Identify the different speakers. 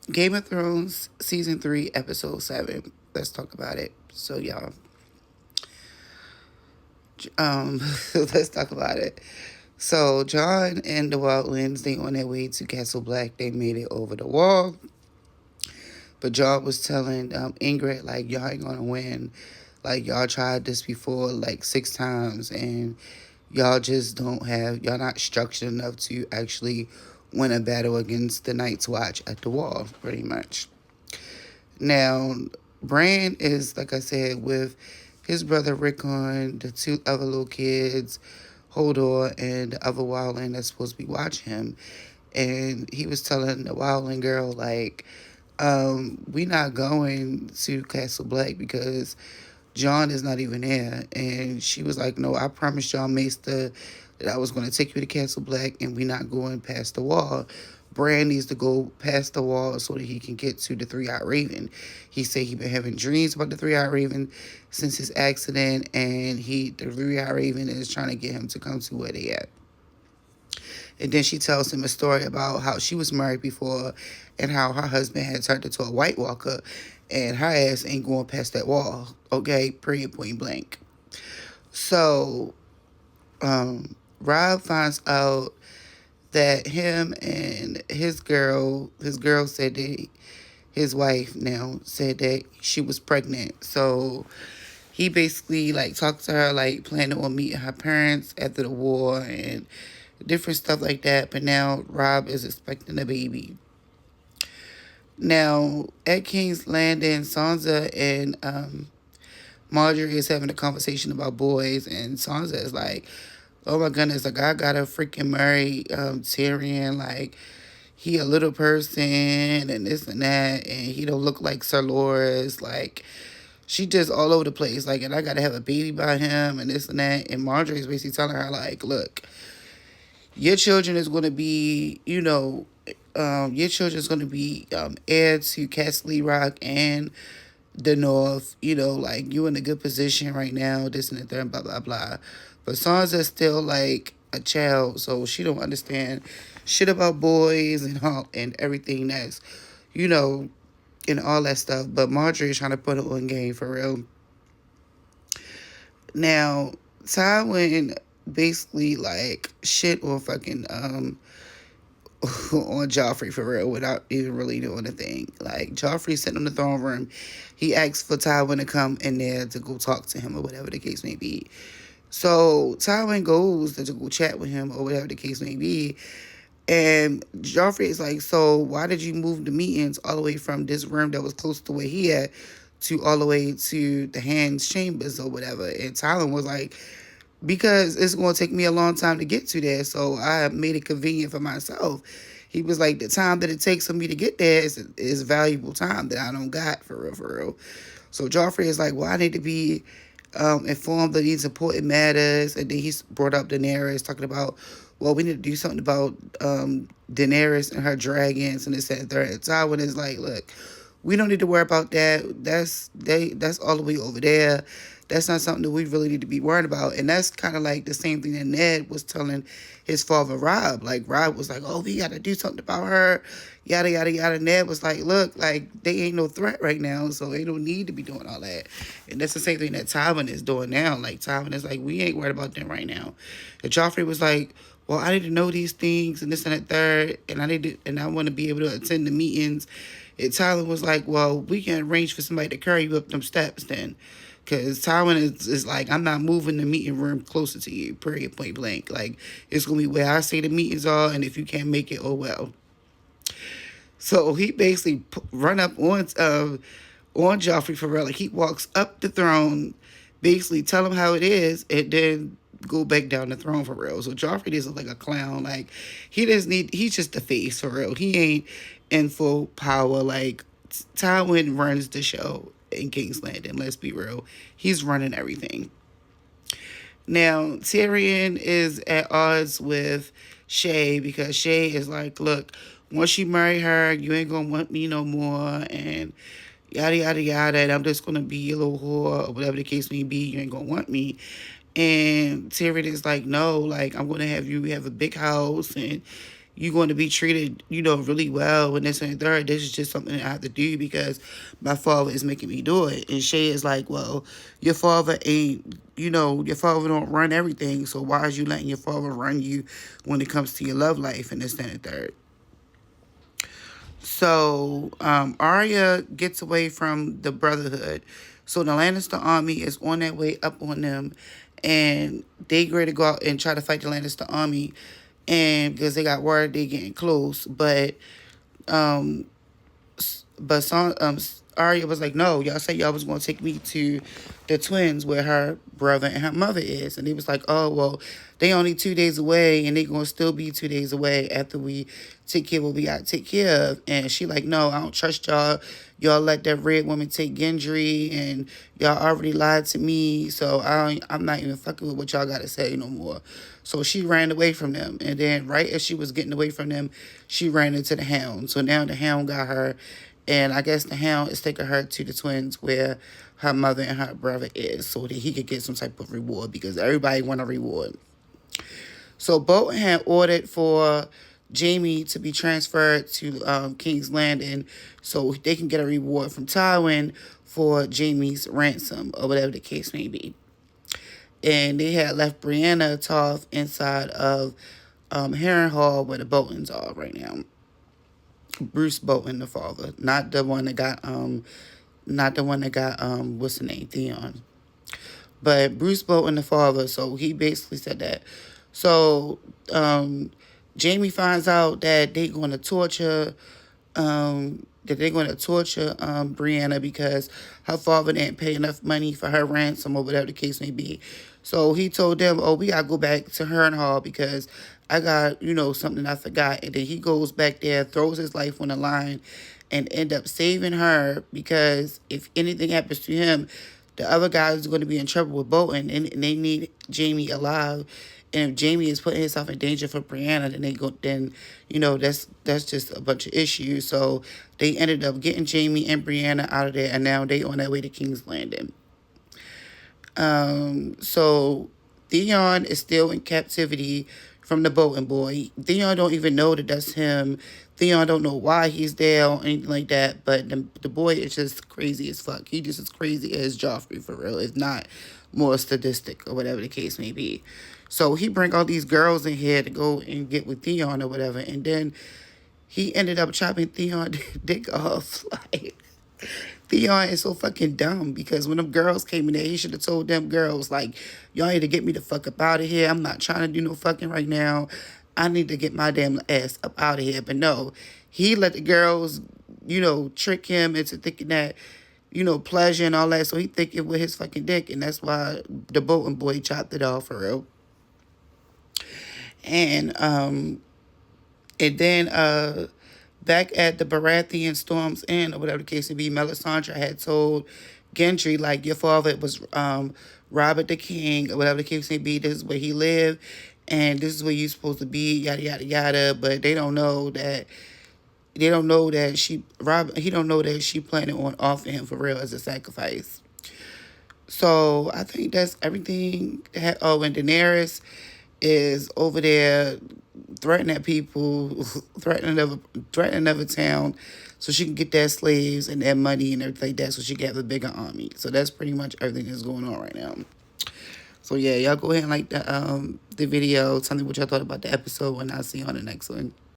Speaker 1: Game of Thrones season 3, episode 7. Let's talk about it. So y'all, um, let's talk about it. So John and the Wildlings, they on their way to Castle Black. They made it over the wall, but John was telling Ingrid like y'all ain't gonna win. Like y'all tried this before like 6 times, and y'all not structured enough to actually win a battle against the Night's Watch at the wall, pretty much. Now, Bran is, like I said, with his brother Rickon, the two other little kids, Hodor, and the other wildling that's supposed to be watching him. And he was telling the wildling girl, like, we not going to Castle Black because John is not even there. And she was like, no, I promised John Maester that I was going to take you to Castle Black and we not going past the wall. Bran needs to go past the wall so that he can get to the Three-Eyed Raven. He said he been having dreams about the Three-Eyed Raven since his accident, and the Three-Eyed Raven is trying to get him to come to where they at. And then she tells him a story about how she was married before and how her husband had turned into a White Walker and her ass ain't going past that wall. Okay, period, point blank. So, Rob finds out that him and his girl said that his wife now said that she was pregnant. So he basically like talked to her, like planning on meeting her parents after the war and different stuff like that. But now Rob is expecting a baby. Now at King's Landing, Sansa and Marjorie is having a conversation about boys, and Sansa is like, "Oh my goodness, like I gotta freaking marry Tyrion. Like he a little person and this and that, and he don't look like Sir Loras. Like she just all over the place. Like, and I gotta have a baby by him and this and that." And Marjorie's basically telling her like, "Look, your children is gonna be, your children is gonna be heir to Castle Rock and the North. Like you in a good position right now. This and that, and blah blah blah." But Sansa's still like a child, so she don't understand shit about boys and all and everything that's, you know, and all that stuff. But Marjorie is trying to put it on game for real. Now, Tywin basically like shit on fucking on Joffrey for real without even really doing a thing. Like Joffrey sitting in the throne room, he asks for Tywin to come in there to go talk to him or whatever the case may be. So Tywin goes to go chat with him or whatever the case may be. And Joffrey is like, "So why did you move the meetings all the way from this room that was close to where he at to all the way to the Hand's chambers or whatever?" And Tywin was like, "Because it's going to take me a long time to get to there, so I made it convenient for myself." He was like, "The time that it takes for me to get there is valuable time that I don't got for real, for real." So Joffrey is like, "Well, I need to be informed of these important matters." And then he brought up Daenerys, talking about, "Well, we need to do something about Daenerys and her dragons and this and that." And Tywin is like, "Look, we don't need to worry about that. That's all the way over there. That's not something that we really need to be worried about." And that's kind of like the same thing that Ned was telling his father Rob. Like Rob was like, "Oh, we got to do something about her, yada yada yada." Ned was like, "Look, like they ain't no threat right now, so they don't need to be doing all that." And that's the same thing that Tywin is doing now. Like Tywin is like, "We ain't worried about them right now." And Joffrey was like, "Well, I need to know these things and this and that third, and I want to be able to attend the meetings." And Tyler was like, "Well, we can arrange for somebody to carry you up them steps then." Because Tywin is like, "I'm not moving the meeting room closer to you, period, point blank. Like, it's going to be where I say the meetings are, and if you can't make it, oh well." So he basically run up on Joffrey for real. Like, he walks up the throne, basically tell him how it is, and then go back down the throne for real. So Joffrey is like a clown. Like, he's just the face for real. He ain't in full power. Like, Tywin runs the show in King's Landing. Let's be real. He's running everything. Now, Tyrion is at odds with Shay because Shay is like, "Look, once you marry her, you ain't gonna want me no more," and yada yada yada, and I'm just gonna be a little whore or whatever the case may be. You ain't gonna want me. And Tyrion is like, "No, like I'm gonna have you have a big house and you're going to be treated, really well and this and the third. This is just something that I have to do because my father is making me do it. And Shay is like, well, your father ain't, your father don't run everything. So why is you letting your father run you when it comes to your love life and this and the third? So Arya gets away from the Brotherhood. So the Lannister army is on their way up on them, and they ready to go out and try to fight the Lannister army, and because they got word they getting close, um, Arya was like, no, y'all said y'all was going to take me to the twins where her brother and her mother is. And he was like, oh, well, they only 2 days away and they going to still be 2 days away after we take care of what we got to take care of. And she like, no, I don't trust y'all. Y'all let that red woman take Gendry and y'all already lied to me. So I'm not even fucking with what y'all got to say no more. So she ran away from them. And then right as she was getting away from them, she ran into the Hound. So now the Hound got her. And I guess the Hound is taking her to the twins where her mother and her brother is so that he could get some type of reward because everybody want a reward. So Bolton had ordered for Jaime to be transferred to King's Landing so they can get a reward from Tywin for Jaime's ransom or whatever the case may be. And they had left Brianna Toth inside of Harrenhal where the Boltons are right now. Bruce Bolton, the father, not the one that got what's the name, Theon, but Bruce Bolton, the father. So he basically said that. So Jaime finds out that they're going to torture Brianna because her father didn't pay enough money for her ransom or whatever the case may be. So he told them, oh, we got to go back to Harrenhal because I got, something I forgot. And then he goes back there, throws his life on the line and end up saving her because if anything happens to him, the other guys are going to be in trouble with Bolton and they need Jaime alive. And if Jaime is putting himself in danger for Brianna, that's just a bunch of issues. So they ended up getting Jaime and Brianna out of there, and now they on their way to King's Landing. So Theon is still in captivity from the Bolton boy. Theon don't even know that that's him. Theon don't know why he's there or anything like that. But the boy is just crazy as fuck. He just as crazy as Joffrey for real, if not more sadistic or whatever the case may be. So he bring all these girls in here to go and get with Theon or whatever, and then he ended up chopping Theon dick off. Like, Theon is so fucking dumb because when them girls came in there, he should have told them girls, like, y'all need to get me the fuck up out of here. I'm not trying to do no fucking right now. I need to get my damn ass up out of here. But no, he let the girls, trick him into thinking that, pleasure and all that. So he thinking with his fucking dick. And that's why the Bolton boy chopped it off for real. And then back at the Baratheon Storm's End, or whatever the case may be, Melisandre had told Gendry, like, your father was Robert the King, or whatever the case may be. This is where he lived, and this is where you're supposed to be, yada, yada, yada. But they don't know that. He don't know that she planning on offering him for real as a sacrifice. So I think that's everything. Oh, and Daenerys is over there threatening people, threatening another town so she can get their slaves and their money and everything like that so she can have a bigger army. So that's pretty much everything that's going on right now. So yeah, y'all go ahead and like the video. Tell me what y'all thought about the episode and I'll see you on the next one.